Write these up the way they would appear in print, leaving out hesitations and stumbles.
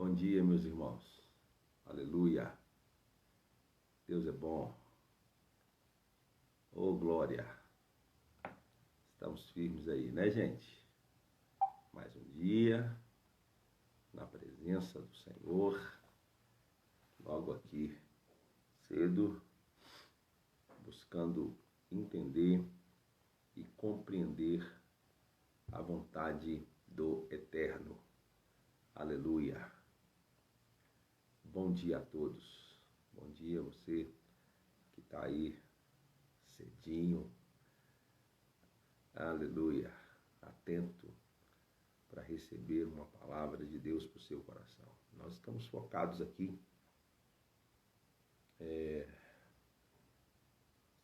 Bom dia, meus irmãos. Aleluia. Deus é bom. Oh, glória. Estamos firmes aí, né, gente? Mais um dia na presença do Senhor. Logo aqui cedo, buscando entender e compreender a vontade do Eterno. Aleluia. Bom dia a todos. Bom dia a você que está aí cedinho. Aleluia. Atento para receber uma palavra de Deus para o seu coração. Nós estamos focados aqui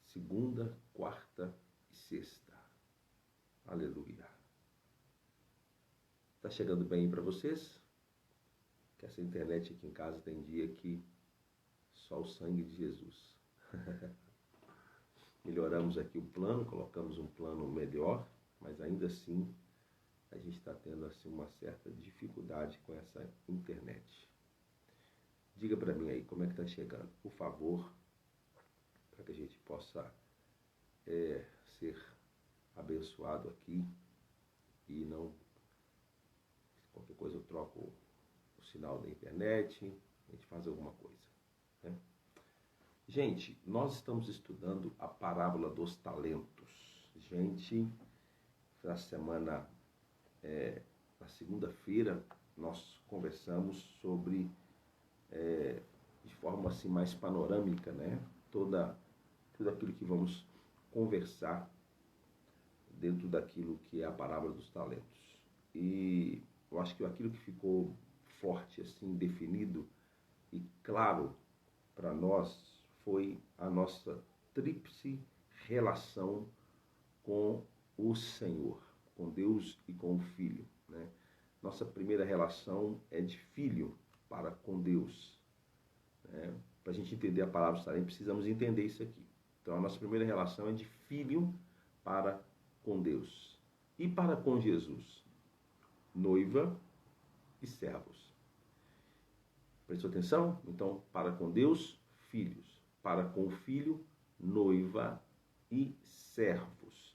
segunda, quarta e sexta. Aleluia. Tá chegando bem para vocês? Que essa internet aqui em casa tem dia que só o sangue de Jesus. Melhoramos aqui o plano, colocamos um plano melhor, mas ainda assim a gente está tendo assim uma certa dificuldade com essa internet. Diga para mim aí como é que está chegando, por favor, para que a gente possa ser abençoado aqui e não, qualquer coisa eu troco o sinal da internet, a gente faz alguma coisa, né? Gente, nós estamos estudando a parábola dos talentos. Gente, na semana, na segunda-feira, nós conversamos sobre, de forma assim mais panorâmica, né? Tudo aquilo que vamos conversar dentro daquilo que é a parábola dos talentos. E eu acho que aquilo que ficou forte, assim, definido e claro para nós foi a nossa tríplice relação com o Senhor, com Deus e com o Filho, né? Nossa primeira relação é de filho para com Deus, né? Para a gente entender a palavra dos talentos, precisamos entender isso aqui. Então, a nossa primeira relação é de filho para com Deus e para com Jesus, noiva e servos. Prestou atenção? Então, para com Deus, filhos. Para com o filho, noiva e servos.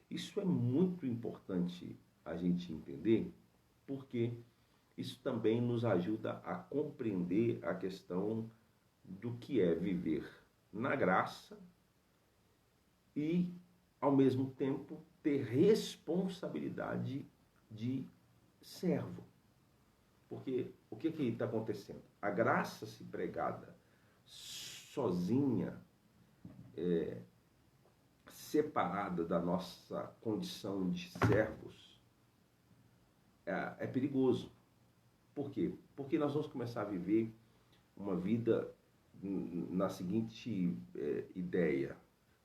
Isso é muito importante a gente entender, porque isso também nos ajuda a compreender a questão do que é viver na graça e, ao mesmo tempo, ter responsabilidade de servo. Porque o que está acontecendo? A graça se pregada sozinha, separada da nossa condição de servos, é perigoso. Por quê? Porque nós vamos começar a viver uma vida na seguinte ideia: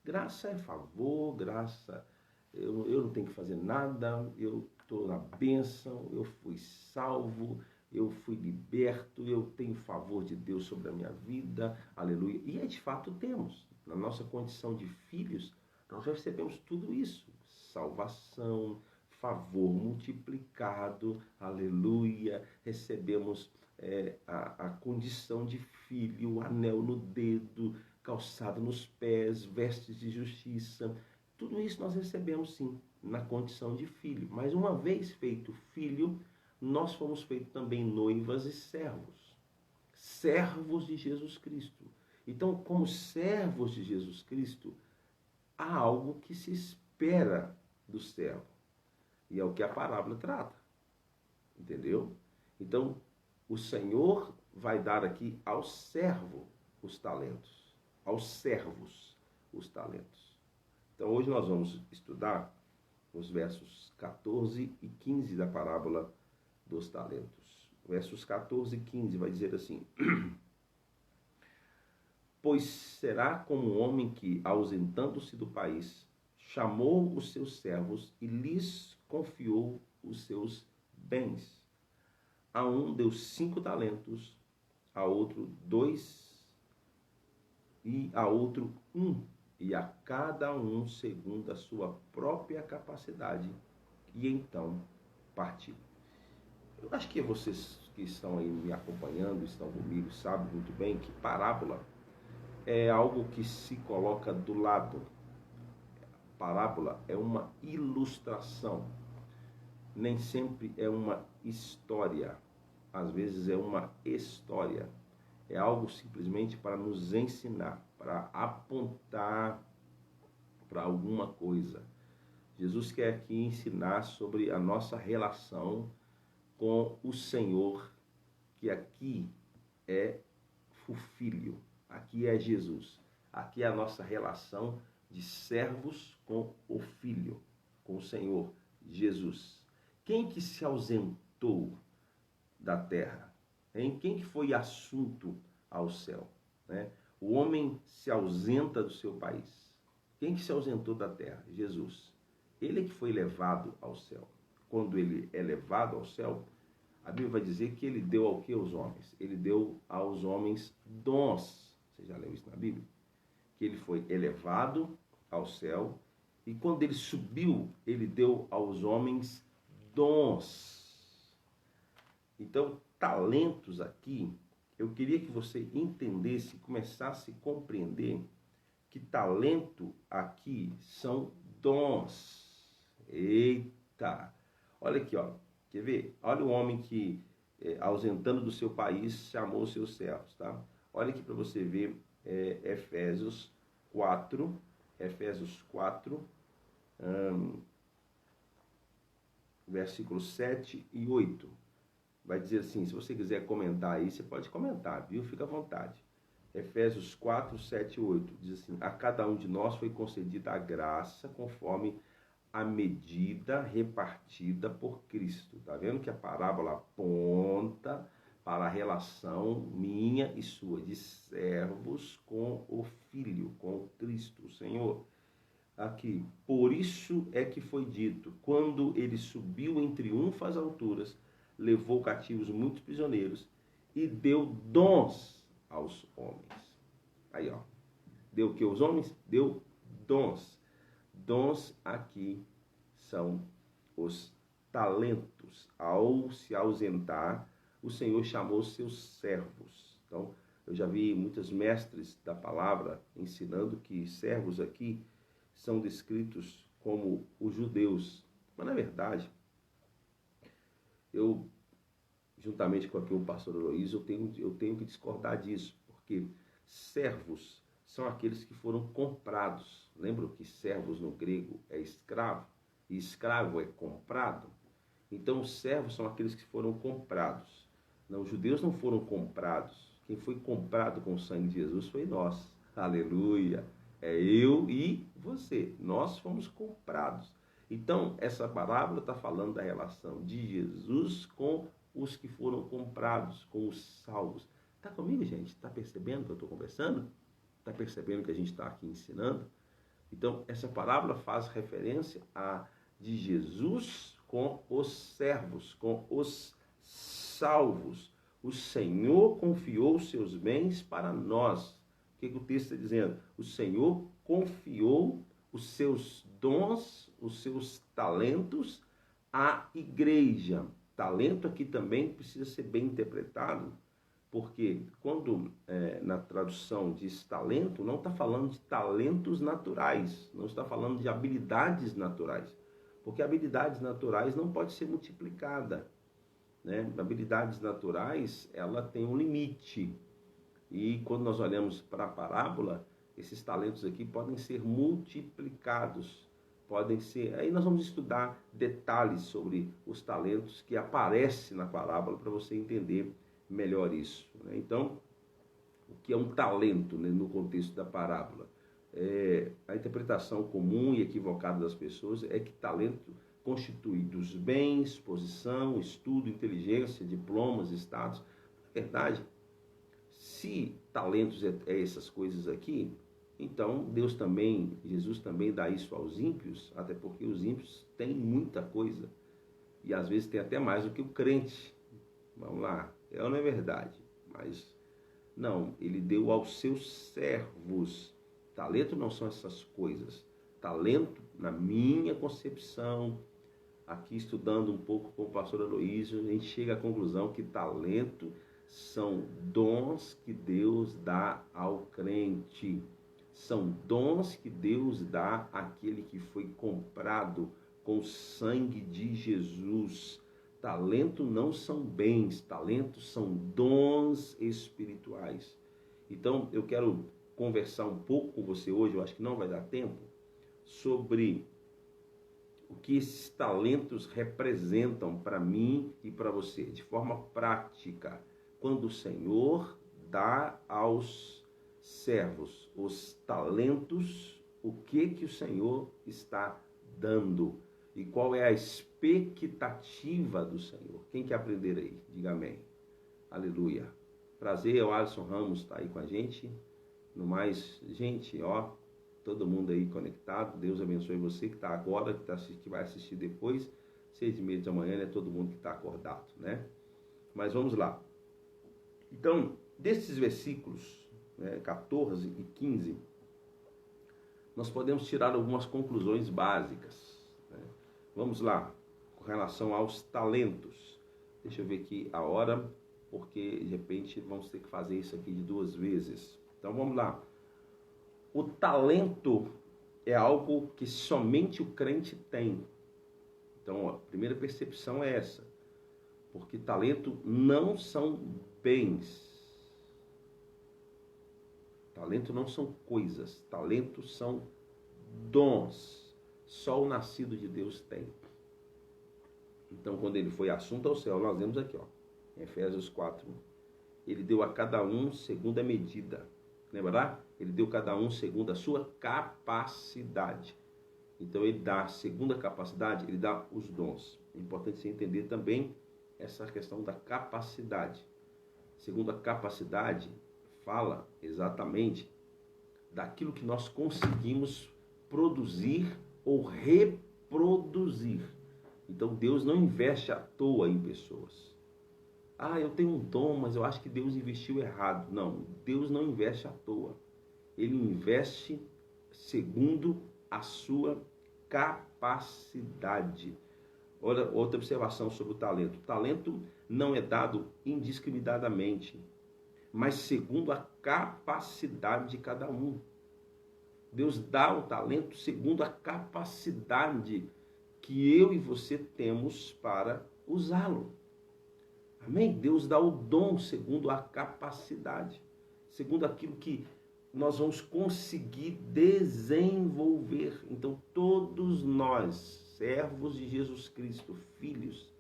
graça é favor, graça, eu não tenho que fazer nada, eu estou na bênção, eu fui salvo, eu fui liberto, eu tenho favor de Deus sobre a minha vida, aleluia. E de fato temos, na nossa condição de filhos, nós recebemos tudo isso, salvação, favor multiplicado, aleluia, recebemos a condição de filho, anel no dedo, calçado nos pés, vestes de justiça. Tudo isso nós recebemos sim, na condição de filho. Mas uma vez feito filho, nós fomos feitos também noivas e servos. Servos de Jesus Cristo. Então, como servos de Jesus Cristo, há algo que se espera do servo. E é o que a parábola trata. Entendeu? Então, o Senhor vai dar aqui ao servo os talentos. Aos servos os talentos. Então, hoje nós vamos estudar os versos 14 e 15 da parábola dos talentos. Versos 14 e 15 vai dizer assim: pois será como um homem que, ausentando-se do país, chamou os seus servos e lhes confiou os seus bens. A um deu 5 talentos, a outro 2 e a outro 1, e a cada um segundo a sua própria capacidade, e então partiu. Eu acho que vocês que estão aí me acompanhando, estão comigo, sabem muito bem que parábola é algo que se coloca do lado. Parábola é uma ilustração, nem sempre é uma história, às vezes é uma história. É algo simplesmente para nos ensinar, para apontar para alguma coisa. Jesus quer aqui ensinar sobre a nossa relação com o Senhor, que aqui é o Filho, aqui é Jesus. Aqui é a nossa relação de servos com o Filho, com o Senhor Jesus. Quem que se ausentou da terra? Hein? Quem que foi assunto ao céu? Né? O homem se ausenta do seu país. Quem que se ausentou da terra? Jesus. Ele é que foi levado ao céu. Quando ele é levado ao céu, a Bíblia vai dizer que ele deu ao que aos homens? Ele deu aos homens dons. Você já leu isso na Bíblia? Que ele foi elevado ao céu e quando ele subiu, ele deu aos homens dons. Então, talentos aqui, eu queria que você entendesse, começasse a compreender que talento aqui são dons. Eita! Olha aqui, ó. Quer ver? Olha o homem que, ausentando do seu país, chamou os seus servos, tá? Olha aqui para você ver Efésios 4, versículos 7 e 8. Vai dizer assim, se você quiser comentar aí, você pode comentar, viu? Fica à vontade. Efésios 4, 7 e 8. Diz assim, a cada um de nós foi concedida a graça conforme a medida repartida por Cristo. Tá vendo que a parábola aponta para a relação minha e sua, de servos com o Filho, com Cristo, o Senhor. Aqui, por isso é que foi dito, quando ele subiu em triunfo às alturas, levou cativos muitos prisioneiros e deu dons aos homens. Aí, ó, deu o que aos homens? Deu dons. Dons aqui são os talentos. Ao se ausentar, o Senhor chamou seus servos. Então, eu já vi muitos mestres da palavra ensinando que servos aqui são descritos como os judeus. Mas, na verdade, eu, juntamente com aqui o pastor Aloysio, eu tenho que discordar disso, porque servos são aqueles que foram comprados. Lembram que servos no grego é escravo? E escravo é comprado? Então, os servos são aqueles que foram comprados. Não, os judeus não foram comprados. Quem foi comprado com o sangue de Jesus foi nós. Aleluia! É eu e você. Nós fomos comprados. Então, essa parábola está falando da relação de Jesus com os que foram comprados, com os salvos. Está comigo, gente? Está percebendo que eu estou conversando? Está percebendo que a gente está aqui ensinando? Então, essa parábola faz referência a de Jesus com os servos, com os salvos. O Senhor confiou os seus bens para nós. O que o texto está dizendo? O Senhor confiou os seus dons, os seus talentos à igreja. Talento aqui também precisa ser bem interpretado, porque quando na tradução diz talento, não está falando de talentos naturais, não está falando de habilidades naturais, porque habilidades naturais não pode ser multiplicada, né? Habilidades naturais, ela tem um limite, e quando nós olhamos para a parábola, esses talentos aqui podem ser multiplicados, podem ser... Aí nós vamos estudar detalhes sobre os talentos que aparecem na parábola para você entender melhor isso, né? Então, o que é um talento, né, no contexto da parábola? A interpretação comum e equivocada das pessoas é que talento constitui dos bens, posição, estudo, inteligência, diplomas, status. Na verdade, se talentos é essas coisas aqui, então Deus também, Jesus também dá isso aos ímpios, até porque os ímpios têm muita coisa, e às vezes tem até mais do que o crente. Vamos lá, não é verdade, mas não, ele deu aos seus servos. Talento não são essas coisas. Talento, na minha concepção, aqui estudando um pouco com o pastor Aloísio, a gente chega à conclusão que talento são dons que Deus dá ao crente. São dons que Deus dá àquele que foi comprado com o sangue de Jesus. Talento não são bens, talentos são dons espirituais. Então, eu quero conversar um pouco com você hoje, eu acho que não vai dar tempo, sobre o que esses talentos representam para mim e para você, de forma prática. Quando o Senhor dá aos servos os talentos, o que o Senhor está dando? E qual é a expectativa do Senhor? Quem quer aprender aí? Diga amém. Aleluia. Prazer, o Alisson Ramos está aí com a gente. No mais, gente, todo mundo aí conectado. Deus abençoe você que está agora, que vai assistir depois. 6h30 da manhã, né? Todo mundo que está acordado, né? Mas vamos lá. Então, desses versículos, né, 14 e 15, nós podemos tirar algumas conclusões básicas, né? Vamos lá, com relação aos talentos. Deixa eu ver aqui a hora, porque de repente vamos ter que fazer isso aqui de 2 vezes. Então vamos lá. O talento é algo que somente o crente tem. Então, a primeira percepção é essa. Porque talento não são bens. Talento não são coisas. Talentos são dons. Só o nascido de Deus tem. Então, quando ele foi assunto ao céu, nós vemos aqui, em Efésios 4, ele deu a cada um segundo a medida. Lembra? Ele deu cada um segundo a sua capacidade. Então, ele dá, segundo a capacidade, ele dá os dons. É importante você entender também essa questão da capacidade. Segundo a capacidade, fala exatamente daquilo que nós conseguimos produzir ou reproduzir. Então, Deus não investe à toa em pessoas. Eu tenho um dom, mas eu acho que Deus investiu errado. Não, Deus não investe à toa. Ele investe segundo a sua capacidade. Olha, outra observação sobre o talento. O talento não é dado indiscriminadamente, mas segundo a capacidade de cada um. Deus dá o talento segundo a capacidade que eu e você temos para usá-lo. Amém? Deus dá o dom segundo a capacidade, segundo aquilo que nós vamos conseguir desenvolver. Então, todos nós, servos de Jesus Cristo, filhos,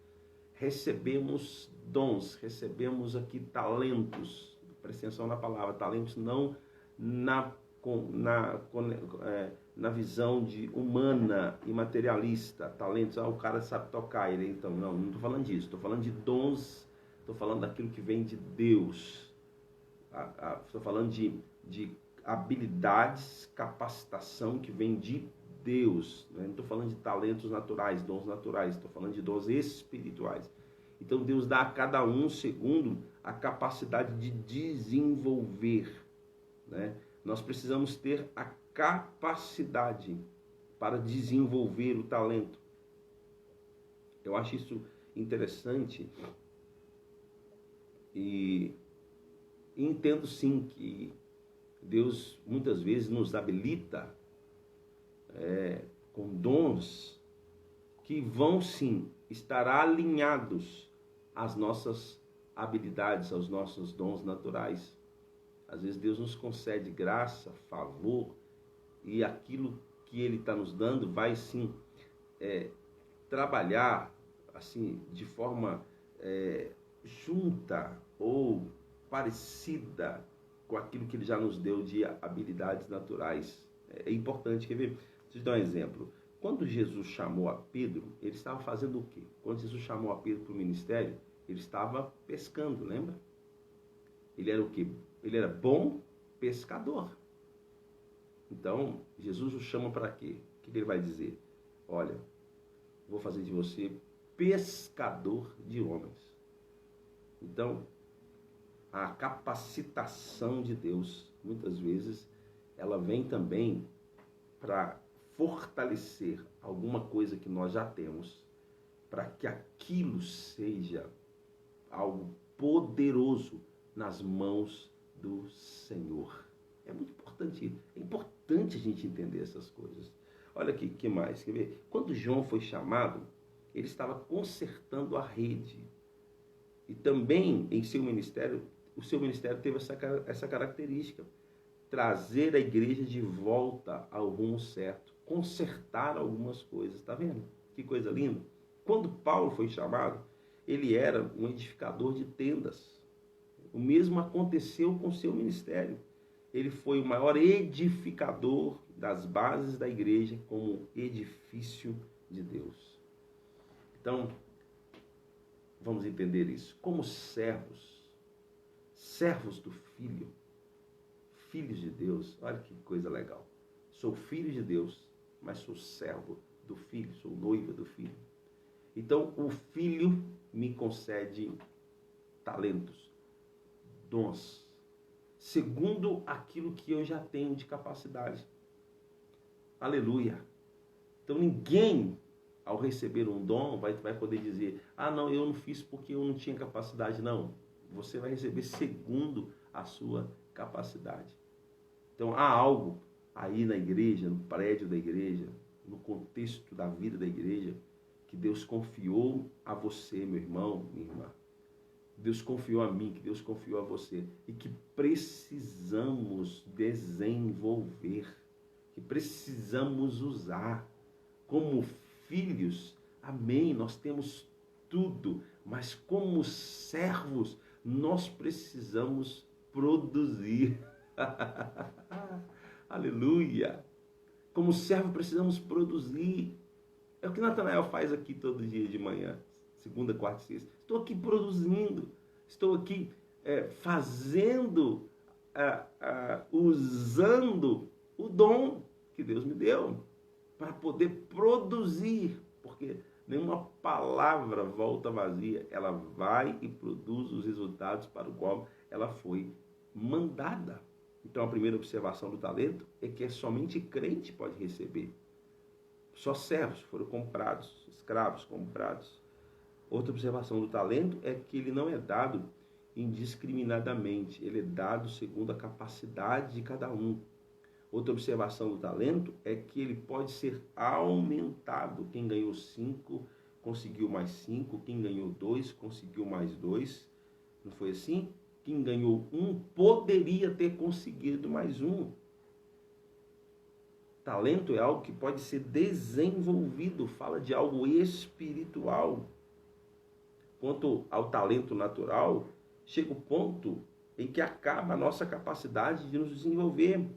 recebemos dons, recebemos aqui talentos. Presta atenção na palavra, talentos não na visão de humana e materialista. Talentos, o cara sabe tocar, ele então, não estou falando disso, estou falando de dons, estou falando daquilo que vem de Deus, estou falando de habilidades, capacitação que vem de Deus, né? Não estou falando de talentos naturais, dons naturais, estou falando de dons espirituais. Então Deus dá a cada um segundo a capacidade de desenvolver, né? Nós precisamos ter a capacidade para desenvolver o talento. Eu acho isso interessante e entendo sim que Deus muitas vezes nos habilita com dons que vão sim estar alinhados às nossas habilidades, aos nossos dons naturais. Às vezes Deus nos concede graça, favor, e aquilo que Ele está nos dando vai sim trabalhar assim de forma junta ou parecida com aquilo que Ele já nos deu de habilidades naturais. É importante, quer ver? Deixa eu dar um exemplo. Quando Jesus chamou a Pedro, ele estava fazendo o quê? Quando Jesus chamou a Pedro para o ministério, ele estava pescando, lembra? Ele era o quê? Ele era bom pescador. Então, Jesus o chama para quê? O que ele vai dizer? Olha, vou fazer de você pescador de homens. Então, a capacitação de Deus, muitas vezes, ela vem também para fortalecer alguma coisa que nós já temos para que aquilo seja algo poderoso nas mãos do Senhor. É muito importante, é importante a gente entender essas coisas. Olha aqui, que mais? Quer ver? Quando João foi chamado, ele estava consertando a rede. E também em seu ministério, o seu ministério teve essa característica: trazer a igreja de volta ao rumo certo, consertar algumas coisas. Está vendo? Que coisa linda. Quando Paulo foi chamado, ele era um edificador de tendas. O mesmo aconteceu com seu ministério. Ele foi o maior edificador das bases da igreja como edifício de Deus. Então, vamos entender isso. Como servos do Filho, filhos de Deus. Olha que coisa legal. Sou filho de Deus, mas sou servo do Filho, sou noiva do Filho. Então, o Filho me concede talentos, dons, segundo aquilo que eu já tenho de capacidade. Aleluia. Então, ninguém, ao receber um dom, vai poder dizer: ah, não, eu não fiz porque eu não tinha capacidade. Não, você vai receber segundo a sua capacidade. Então, há algo aí na igreja, no prédio da igreja, no contexto da vida da igreja, que Deus confiou a você, meu irmão, minha irmã. Deus confiou a mim, que Deus confiou a você, e que precisamos desenvolver, que precisamos usar. Como filhos, amém, nós temos tudo, mas como servos, nós precisamos produzir. Aleluia! Como servo, precisamos produzir. É o que Natanael faz aqui todo dia de manhã, segunda, quarta e sexta. Estou aqui produzindo, estou aqui fazendo, usando o dom que Deus me deu para poder produzir, porque nenhuma palavra volta vazia, ela vai e produz os resultados para o qual ela foi mandada. Então, a primeira observação do talento é que somente crente pode receber. Só servos foram comprados, escravos comprados. Outra observação do talento é que ele não é dado indiscriminadamente, ele é dado segundo a capacidade de cada um. Outra observação do talento é que ele pode ser aumentado. Quem ganhou 5 conseguiu mais 5, quem ganhou 2 conseguiu mais 2. Não foi assim? Quem ganhou 1 poderia ter conseguido mais 1. Talento é algo que pode ser desenvolvido, fala de algo espiritual. Quanto ao talento natural, chega o ponto em que acaba a nossa capacidade de nos desenvolver,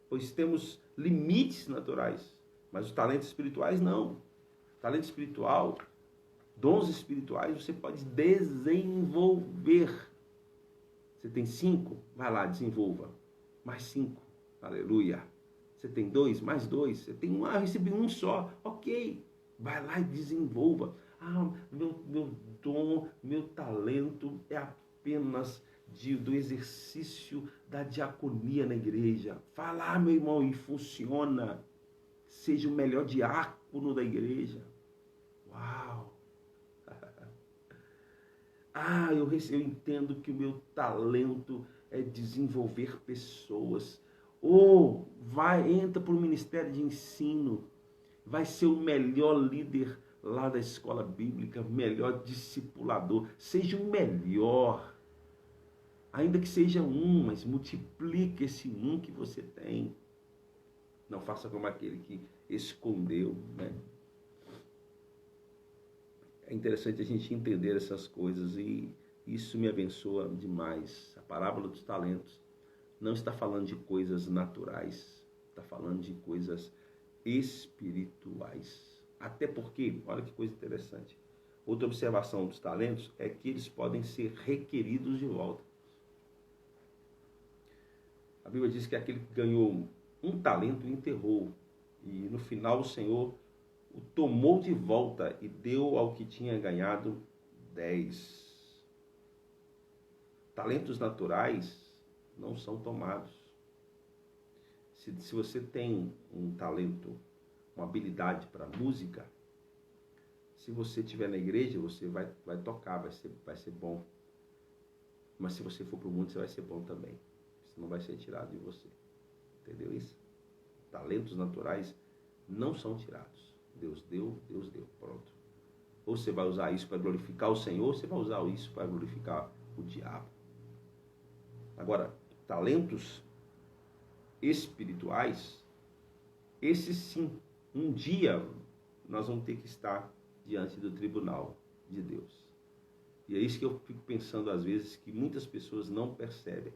pois temos limites naturais, mas os talentos espirituais não. Talento espiritual, dons espirituais, você pode desenvolver. Você tem 5, vai lá, desenvolva. Mais 5, aleluia. Você tem 2, mais 2. Você tem 1, eu recebi 1 só. Ok, vai lá e desenvolva. Ah, meu dom, meu talento é apenas do exercício da diaconia na igreja. Vai lá, meu irmão, e funciona. Seja o melhor diácono da igreja. Uau! Ah, eu entendo que o meu talento é desenvolver pessoas. Ou entra para o ministério de ensino, vai ser o melhor líder lá da escola bíblica, melhor discipulador, seja o melhor, ainda que seja 1, mas multiplique esse 1 que você tem. Não faça como aquele que escondeu, né? É interessante a gente entender essas coisas e isso me abençoa demais. A parábola dos talentos não está falando de coisas naturais, está falando de coisas espirituais. Até porque, olha que coisa interessante, outra observação dos talentos é que eles podem ser requeridos de volta. A Bíblia diz que aquele que ganhou 1 talento enterrou, e no final o Senhor o tomou de volta e deu ao que tinha ganhado 10. Talentos naturais não são tomados. Se você tem um talento, uma habilidade para música, Se você estiver na igreja, você vai tocar, vai ser bom. Mas se você for para o mundo, você vai ser bom também. Isso não vai ser tirado de você. Entendeu isso? Talentos naturais não são tirados. Deus deu, pronto. Ou você vai usar isso para glorificar o Senhor, ou você vai usar isso para glorificar o diabo. Agora, talentos espirituais, esses sim, um dia nós vamos ter que estar diante do tribunal de Deus. E é isso que eu fico pensando às vezes, que muitas pessoas não percebem.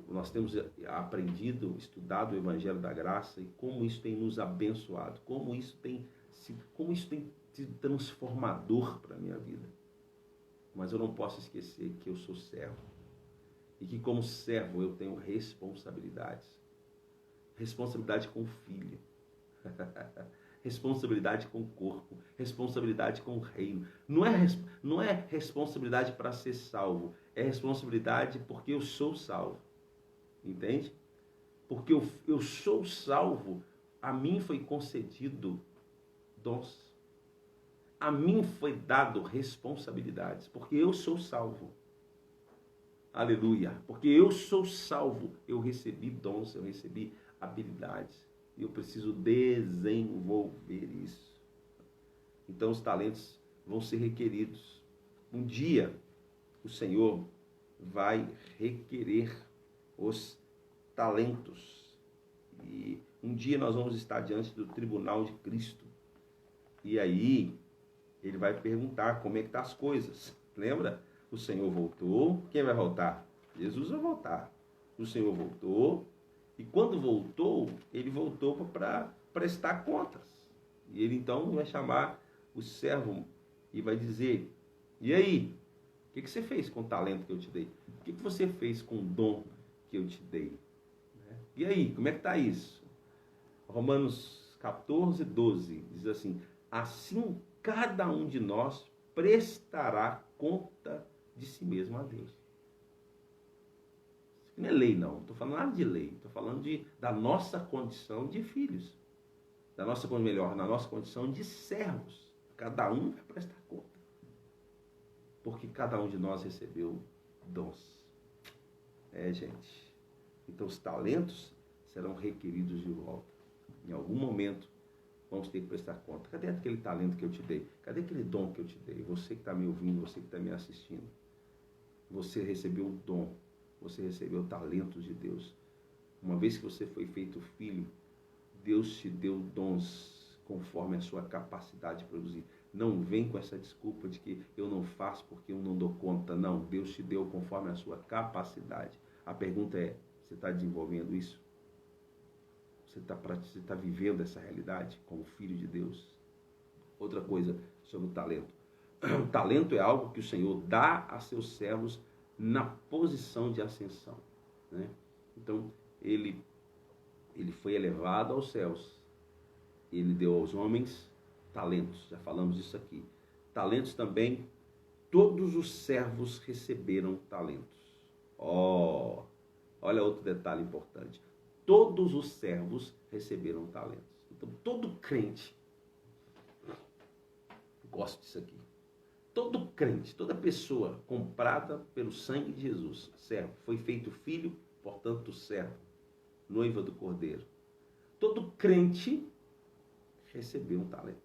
Nós temos aprendido, estudado o Evangelho da Graça e como isso tem nos abençoado, como isso tem sido transformador para a minha vida. Mas eu não posso esquecer que eu sou servo. E que como servo eu tenho responsabilidades. Responsabilidade com o filho. Responsabilidade com o corpo. Responsabilidade com o reino. Não é responsabilidade para ser salvo. É responsabilidade porque eu sou salvo. Entende? Porque eu sou salvo, a mim foi concedido dons. A mim foi dado responsabilidades, porque eu sou salvo. Aleluia. Porque eu sou salvo, eu recebi dons, eu recebi habilidades. E eu preciso desenvolver isso. Então os talentos vão ser requeridos. Um dia o Senhor vai requerer os talentos. E um dia nós vamos estar diante do tribunal de Cristo. E aí ele vai perguntar como é que estão as coisas. Lembra? O Senhor voltou. Quem vai voltar? Jesus vai voltar. O Senhor voltou. E quando voltou, ele voltou para prestar contas. E ele então vai chamar o servo e vai dizer: e aí? O que você fez com o talento que eu te dei? O que você fez com o dom que eu te dei? E aí, como é que está isso? Romanos 14, 12 diz assim: assim cada um de nós prestará conta de si mesmo a Deus. Isso não é lei, não. Não estou falando nada de lei. Estou falando da nossa condição de filhos. Da nossa condição de servos. Cada um vai prestar conta. Porque cada um de nós recebeu dons. Gente. Então os talentos serão requeridos de volta. Em algum momento vamos ter que prestar conta. Cadê aquele talento que eu te dei? Cadê aquele dom que eu te dei? Você que está me ouvindo, você que está me assistindo. Você recebeu o dom. Você recebeu talentos de Deus. Uma vez que você foi feito filho, Deus te deu dons conforme a sua capacidade de produzir. Não vem com essa desculpa de que eu não faço porque eu não dou conta. Não, Deus te deu conforme a sua capacidade. A pergunta é: você está desenvolvendo isso? Você está vivendo essa realidade como filho de Deus? Outra coisa sobre o talento. O talento é algo que o Senhor dá a seus servos na posição de ascensão. Né? Então, ele foi elevado aos céus. Ele deu aos homens talentos. Já falamos isso aqui. Talentos também, todos os servos receberam talentos. Olha outro detalhe importante. Todos os servos receberam talentos. Então, todo crente, gosto disso aqui, todo crente, toda pessoa comprada pelo sangue de Jesus, servo, foi feito filho, portanto servo, noiva do Cordeiro. Todo crente recebeu um talento.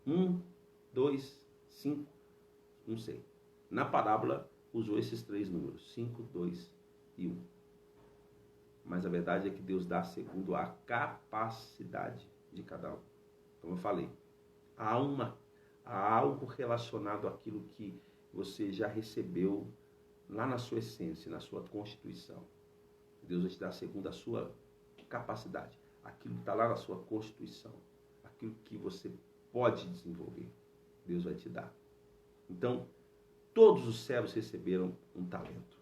1, 2, 5, não sei. Na parábola usou esses 3 números, 5, 2 e 1. Mas a verdade é que Deus dá segundo a capacidade de cada um. Como eu falei, há algo relacionado àquilo que você já recebeu lá na sua essência, na sua constituição. Deus vai te dar segundo a sua capacidade. Aquilo que está lá na sua constituição. Aquilo que você pode desenvolver. Deus vai te dar. Então, todos os servos receberam um talento.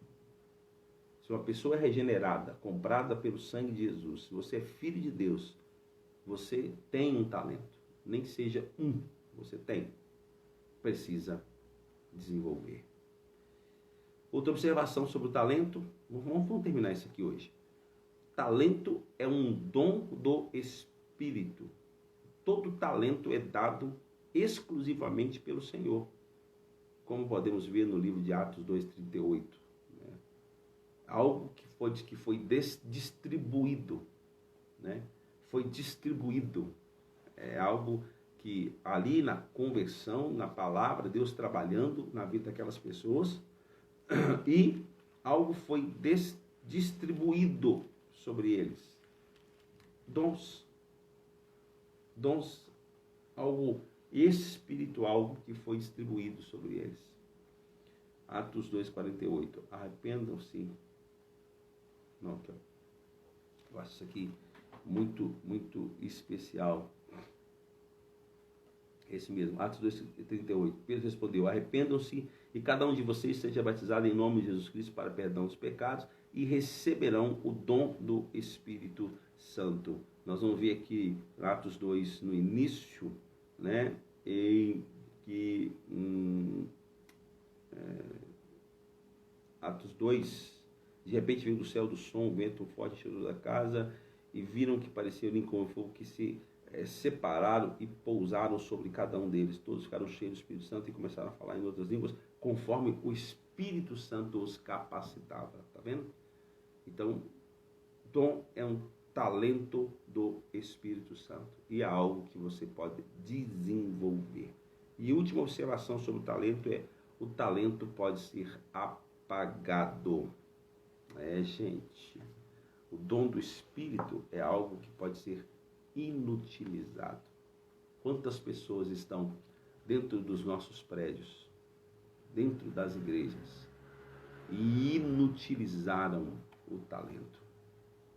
Se uma pessoa é regenerada, comprada pelo sangue de Jesus, se você é filho de Deus, você tem um talento. Nem que seja um, você tem. Precisa desenvolver. Outra observação sobre o talento. Vamos terminar isso aqui hoje. Talento é um dom do Espírito. todo talento é dado exclusivamente pelo Senhor, como podemos ver no livro de Atos 2:38, né? Algo que foi distribuído, né? Foi distribuído. É algo que ali na conversão, na palavra, Deus trabalhando na vida daquelas pessoas, e algo foi distribuído sobre eles. Dons, algo espiritual que foi distribuído sobre eles. Atos 2:48. Arrependam-se. Não, eu acho isso aqui muito, muito especial. Esse mesmo, Atos 2:38. Pedro respondeu: arrependam-se e cada um de vocês seja batizado em nome de Jesus Cristo para perdão dos pecados e receberão o dom do Espírito Santo. Nós vamos ver aqui Atos 2 no início, né? Em que Atos 2, de repente veio do céu do som, um vento forte encheu da casa e viram que parecia um como fogo que se separaram e pousaram sobre cada um deles. Todos ficaram cheios do Espírito Santo e começaram a falar em outras línguas, conforme o Espírito Santo os capacitava. Tá vendo? Então, dom é um talento do Espírito Santo e é algo que você pode desenvolver. E última observação sobre o talento é: o talento pode ser apagado. Gente, o dom do Espírito é algo que pode ser inutilizado. Quantas pessoas estão dentro dos nossos prédios, dentro das igrejas, e inutilizaram o talento?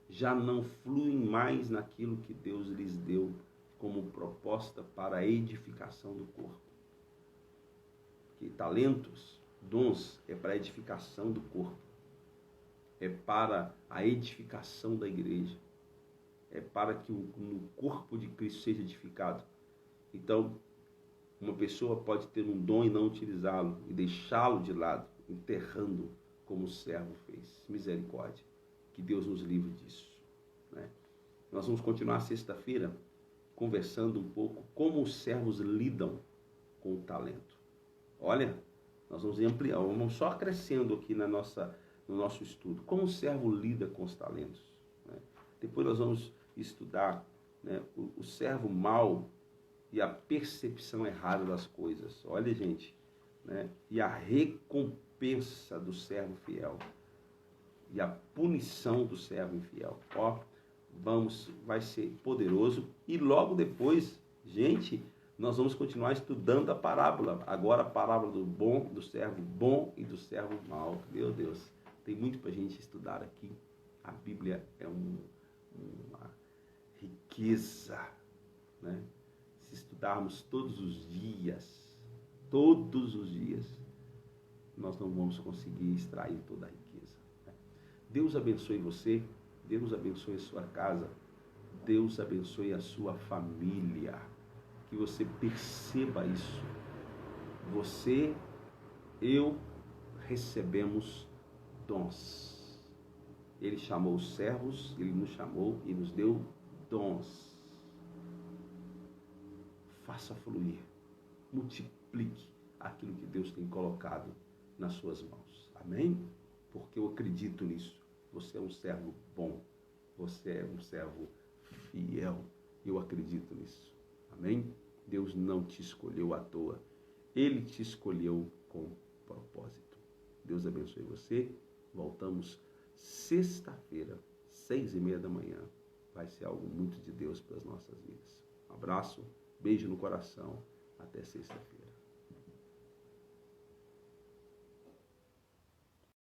Já não fluem mais naquilo que Deus lhes deu como proposta para a edificação do corpo. Porque talentos, dons, é para a edificação do corpo. É para a edificação da igreja. É para que o corpo de Cristo seja edificado. Então, uma pessoa pode ter um dom e não utilizá-lo, e deixá-lo de lado, enterrando como o servo fez. Misericórdia. Que Deus nos livre disso, né? Nós vamos continuar sexta-feira conversando um pouco como os servos lidam com o talento. Olha, nós vamos ampliar, vamos só crescendo aqui no nosso estudo. Como o servo lida com os talentos, né? Depois nós vamos estudar, né, o servo mau e a percepção errada das coisas. Olha, gente, né? E a recompensa do servo fiel e a punição do servo infiel. Ó, vai ser poderoso. E logo depois, gente, nós vamos continuar estudando a parábola. Agora a parábola do servo bom e do servo mau. Meu Deus, tem muito para a gente estudar aqui. A Bíblia é uma riqueza, né? Se estudarmos todos os dias, nós não vamos conseguir extrair toda a riqueza. Deus abençoe você, Deus abençoe a sua casa, Deus abençoe a sua família. Que você perceba isso. Você, eu, recebemos dons. Ele chamou os servos, Ele nos chamou e nos deu dons. Faça fluir, multiplique aquilo que Deus tem colocado nas suas mãos. Amém? Porque eu acredito nisso. Você é um servo bom. Você é um servo fiel. Eu acredito nisso. Amém? Deus não te escolheu à toa. Ele te escolheu com propósito. Deus abençoe você. Voltamos sexta-feira, 6:30 da manhã. Vai ser algo muito de Deus para as nossas vidas. Um abraço, beijo no coração. Até sexta-feira.